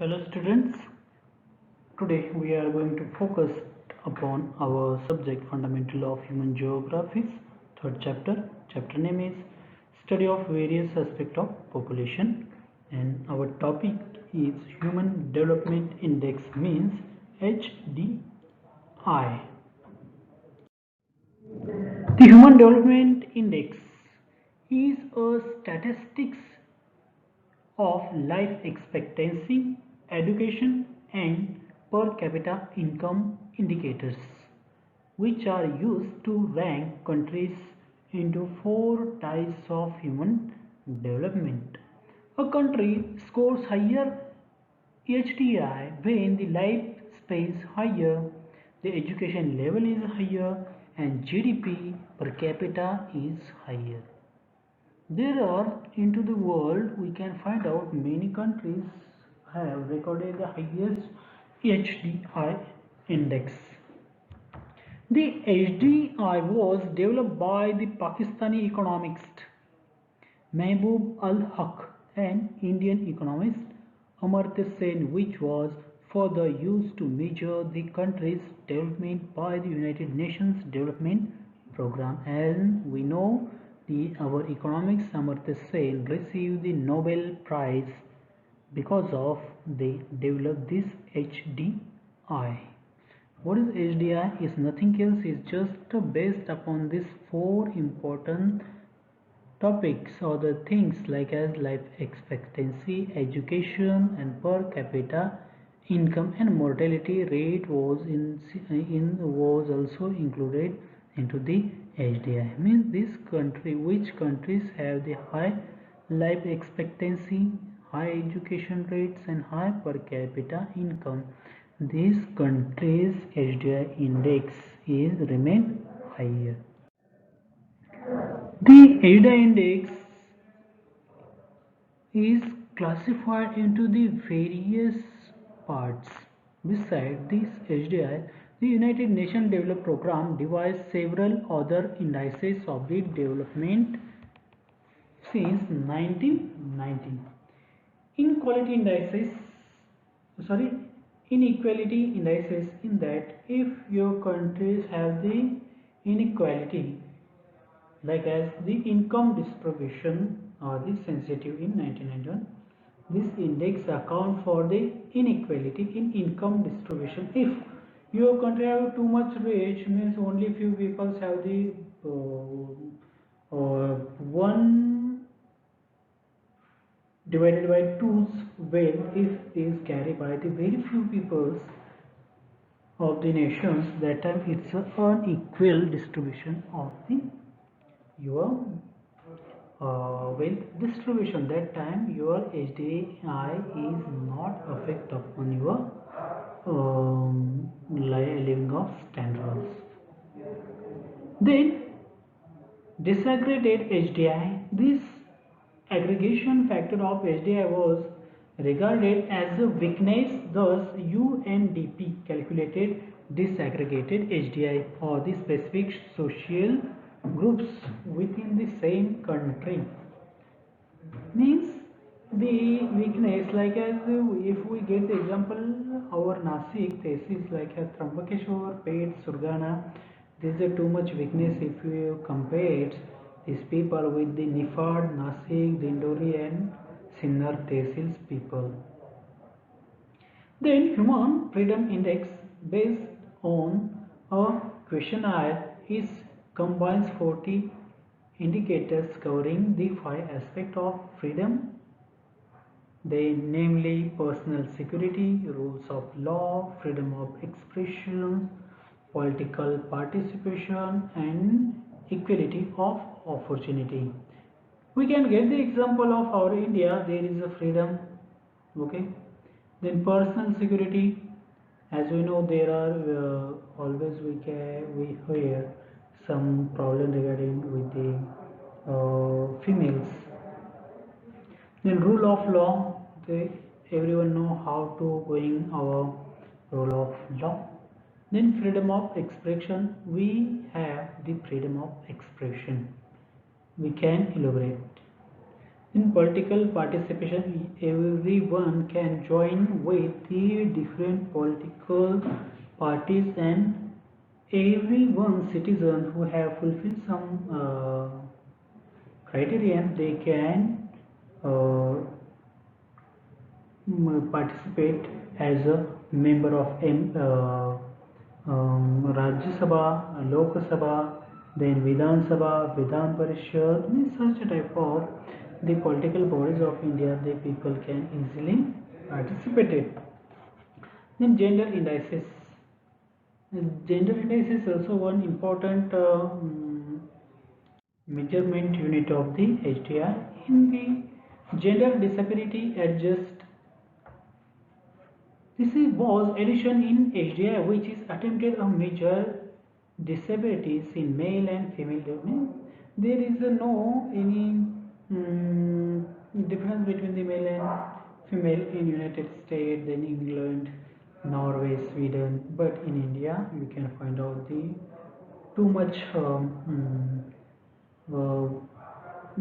Hello students, today we are going to focus upon our subject Fundamental of Human Geographies, third chapter. Chapter name is Study of Various Aspects of Population, and our topic is Human Development Index, means HDI. The Human Development Index is a statistics of life expectancy, education, and per capita income indicators, which are used to rank countries into four types of human development. A country scores higher HDI when the lifespan is higher, the education level is higher, and GDP per capita is higher. There are into the world we can find out many countries have recorded the highest HDI index. The HDI was developed by the Pakistani economist Mehboob al-Haq and Indian economist Amartya Sen, which was further used to measure the country's development by the United Nations Development Program. And we know our economics Amartya Sen received the Nobel Prize because of they developed this HDI. What is HDI? Is nothing else, is just based upon these four important topics or the things like as life expectancy, education, and per capita income and mortality rate was also included into the HDI. Means this country, which countries have the high life expectancy, high education rates, and high per capita income. These countries' HDI index is remain higher. The HDI index is classified into the various parts. Besides this HDI, the United Nations Development Program devised several other indices of the development since 1990. Inequality indices, sorry, inequality indices, in that if your countries have the inequality, like as the income distribution or the sensitive in 1991. This index account for the inequality in income distribution. If your country have too much rich, means only few people have the one divided by 2's wealth is carried by the very few peoples of the nations, that time it's an unequal distribution of the your wealth distribution. That time your HDI is not affect upon your living of standards. Then disaggregated HDI. This aggregation factor of HDI was regarded as a weakness. Thus, UNDP calculated disaggregated HDI for the specific social groups within the same country. Means the weakness, like as if we get the example, our Nasik thesis, like as Trambakeshwar, Pet, Surgana, there is a too much weakness if you compare these people with the Nifad, Nasik, Dindori, and Sinnar tehsils people. Then Human Freedom Index, based on a questionnaire, is combines 40 indicators covering the 5 aspects of freedom, they namely personal security, rules of law, freedom of expression, political participation, and equality of opportunity. We can get the example of our India. There is a freedom, okay. Then personal security, as we know, there are always we hear some problem regarding with the females. Then rule of law, everyone know how to going our rule of law. Then freedom of expression, we have the freedom of expression. We can elaborate. In political participation, everyone can join with the different political parties, and everyone citizen who have fulfilled some criterion, they can uh, participate as a member of Rajya Sabha, Lok Sabha, then Vidhan Sabha, Vidhan Parishad, means such a type of the political bodies of India, the people can easily participate it. Then gender indices. Gender index is also one important measurement unit of the HDI. In the gender disability adjust, was addition in HDI which is attempted to measure disabilities in male and female development. There is no any difference between the male and female in United States, then England, Norway, Sweden, but in India you can find out the too much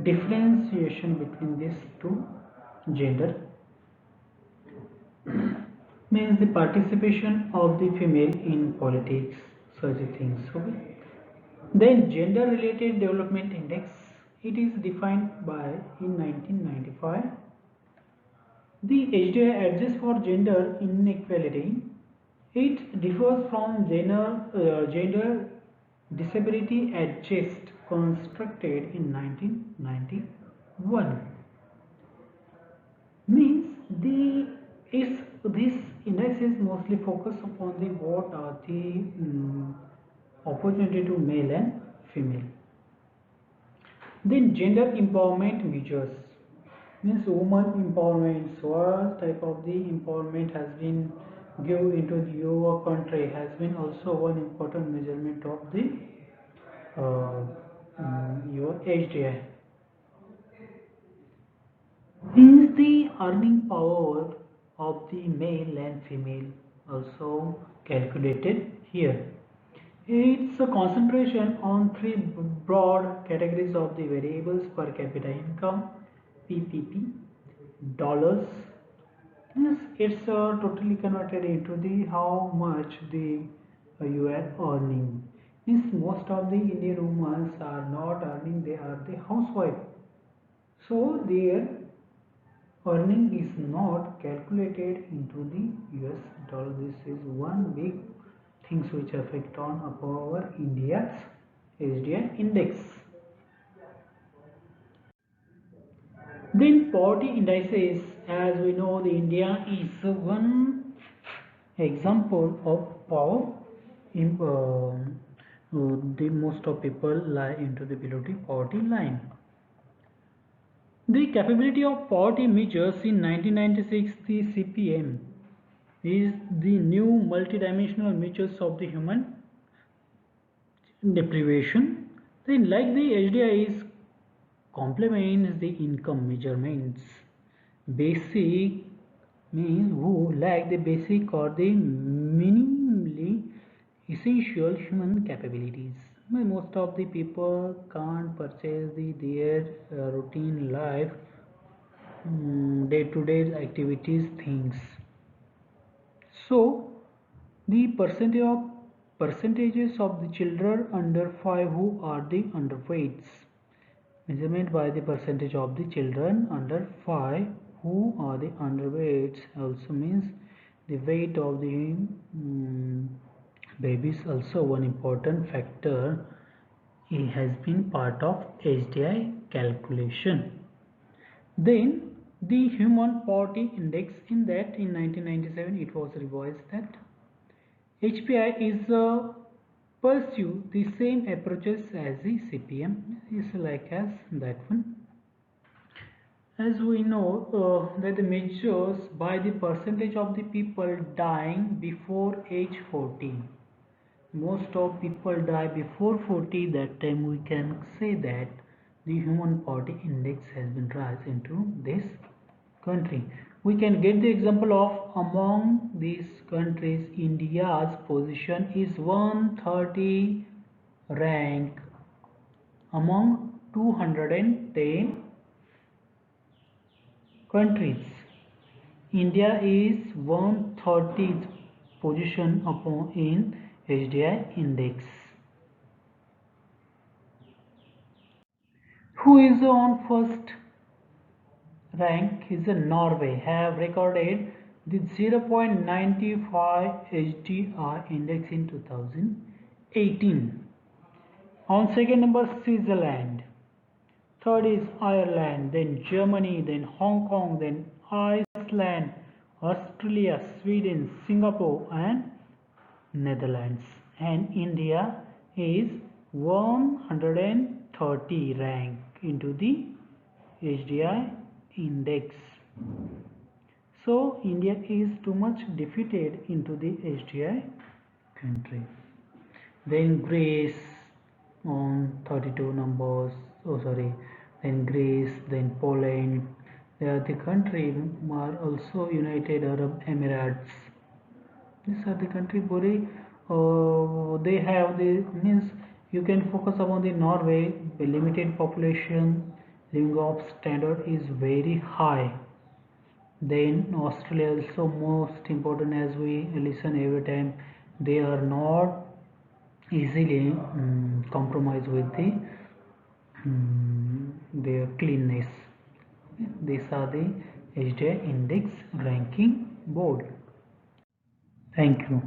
differentiation between these two gender, means the participation of the female in politics, such things. Okay. Then gender related development index, it is defined by in 1995. The HDI adjusts for gender inequality. It differs from gender disability adjust constructed in 1991. Means the is this index is mostly focused upon the what are the opportunity to male and female. Then gender empowerment measures, means woman empowerment. So what type of the empowerment has been given into your country has been also one important measurement of the your HDI. Is the earning power of the male and female also calculated here? It's a concentration on three broad categories of the variables: per capita income, PPP, dollars. Yes, it's totally converted into the how much the you are earning. Means most of the Indian women are not earning; they are the housewife. So their earning is not calculated into the US dollar. This is one big things which affect on our India's HDI index. Then poverty indices, as we know, the India is one example of power. The most of people lie into the below the poverty line. The capability of poverty measures in 1996, the CPM is the new multidimensional measures of the human deprivation. Then, like the HDI is complements the income measurements. Basic means who lack the basic or the minimally essential human capabilities. Most of the people can't purchase their routine life, day-to-day activities things. So the percentages of the children under 5 who are the underweights, measurement by the percentage of the children under 5 who are the underweights, also means the weight of the babies also one important factor. It has been part of HDI calculation. Then the human poverty index, in that in 1997 it was revised that HPI is pursue the same approaches as the CPM, is like as that one. As we know that the measures by the percentage of the people dying before age 40. Most of people die before 40. That time we can say that the human poverty index has been rise into this country. We can get the example of among these countries, India's position is 130 rank among 210 countries. India is 130th position upon in HDI index. Who is on first rank is Norway, have recorded the 0.95 HDI index in 2018. On second number Switzerland, third is Ireland, then Germany, then Hong Kong, then Iceland, Australia, Sweden, Singapore and Netherlands. And India is 130 rank into the HDI index. So India is too much defeated into the HDI country. Then Greece on 32 numbers. Oh sorry. Then Greece, then Poland. They are the country are also United Arab Emirates. These are the country very they have the means you can focus upon the Norway, the limited population, living of standard is very high. Then Australia also most important as we listen every time they are not easily compromise with the their cleanness. These are the HDI index ranking board. Thank you.